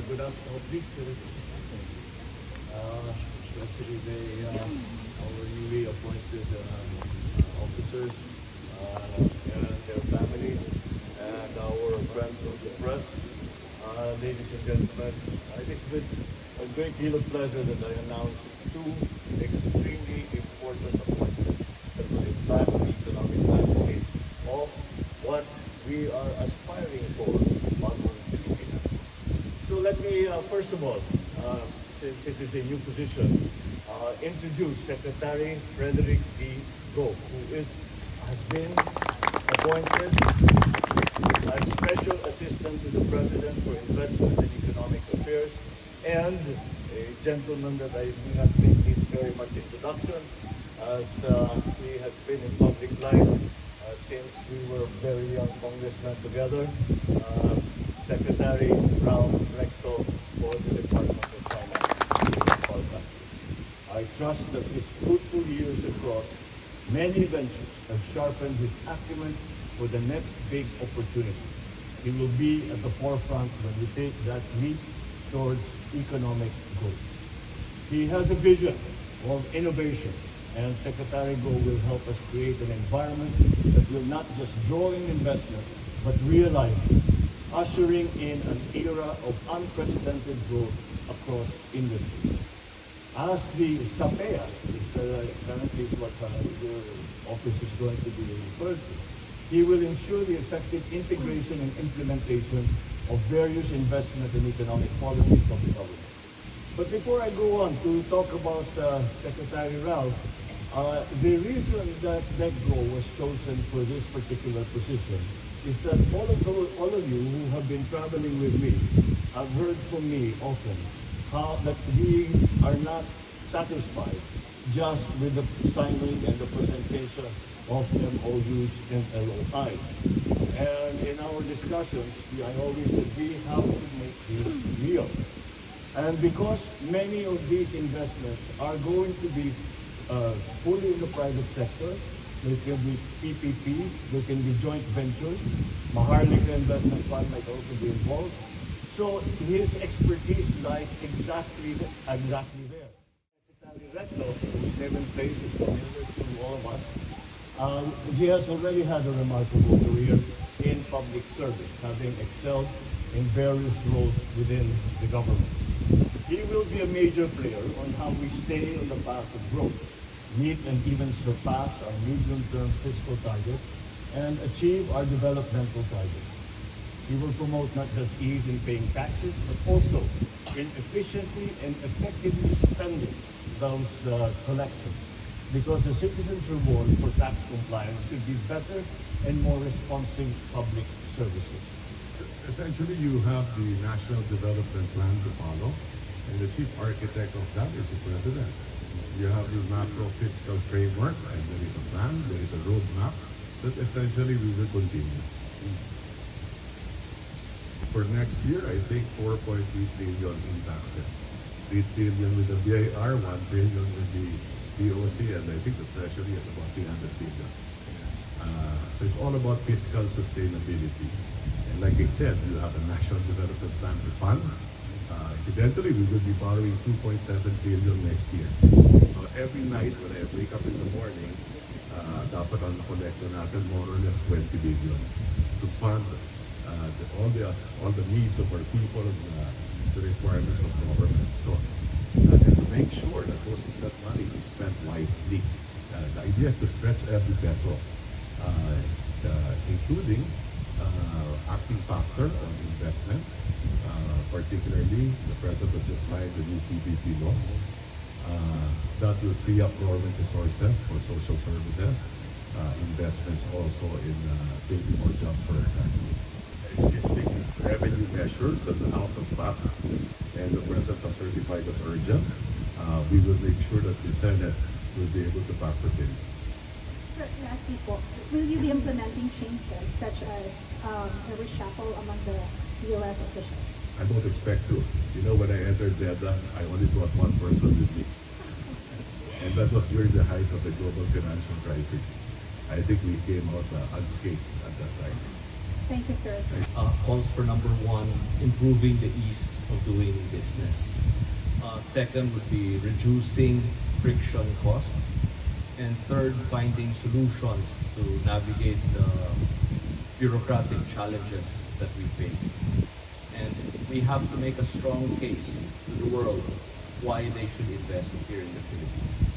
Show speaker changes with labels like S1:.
S1: good afternoon, please. Especially our newly appointed officers and their families, and our friends from the press. Ladies and gentlemen, it is with a great deal of pleasure that I announce two extremely important appointments that will impact the economic landscape of what we are aspiring for on the Philippines. So let me, first of all, since it is a new position, introduce Secretary Frederick Go, who has been appointed as Special Assistant to the President for Investment and Economic Affairs, and a gentleman that I do not think needs very much introduction, as he has been in public life since we were very young congressmen together, Secretary Ralph Recto for the Department of Finance. I trust that his fruitful years across many ventures have sharpened his acumen for the next big opportunity. He will be at the forefront when we take that leap towards economic growth. He has a vision of innovation, and Secretary Go will help us create an environment that will not just draw in investment, but realize it, ushering in an era of unprecedented growth across industry. As the SAPEA, which currently is what your office is going to be referred to, he will ensure the effective integration and implementation of various investment and economic policies of the government. But before I go on to talk about Secretary Ralph, the reason that Go was chosen for this particular position is that all of you who have been traveling with me have heard from me often how that we are not satisfied just with the signing and the presentation of MOUs and LOIs. And in our discussions, I always said we have to make this real. And because many of these investments are going to be fully in the private sector, there can be PPPs, there can be joint ventures, Maharlika Investment Fund might also be involved. So his expertise lies exactly there. Secretary Recto, whose name and face is familiar to all of us, he has already had a remarkable career in public service, having excelled in various roles within the government. He will be a major player on how we stay on the path of growth, meet and even surpass our medium-term fiscal targets, and achieve our developmental targets. He will promote not just ease in paying taxes, but also in efficiently and effectively spending those collections. Because the citizens' reward for tax compliance should be better and more responsive public services.
S2: Essentially, you have the National Development Plan to follow, and the chief architect of that is the President. You have your macro fiscal framework, and there is a plan, there is a roadmap that essentially we will continue. For next year, I think 4.3 trillion in taxes. 3 trillion with the BIR, 1 trillion with the DOC, and I think the Treasury is about 300 billion. So it's all about fiscal sustainability. And like I said, you have a National Development Plan to fund. Incidentally, we will be borrowing 2.7 billion next year. So every night when I wake up in the morning, dapat ang kolekta natin more or less 20 billion to fund all the needs of our people, the requirements of government. So and to make sure that that money is spent wisely. The idea is to stretch every peso, including acting faster on investment, particularly the President just signed the new PPP law. That will free up government resources for social services, investments also in creating more jobs for our country. Existing revenue measures that the House has passed and the President has certified as urgent, we will make sure that the Senate will be able to pass the same.
S3: Sir, lastly po, will you be implementing changes such as a reshuffle among the DOF officials?
S2: I don't expect to. You know, when I entered DEDA, I only brought one person with me. And that was during the height of the global financial crisis. I think we came out unscathed at that time.
S3: Thank you, sir.
S4: Calls for number one, improving the ease of doing business. Second would be reducing friction costs. And third, finding solutions to navigate the bureaucratic challenges that we face. And we have to make a strong case to the world why they should invest here in the Philippines.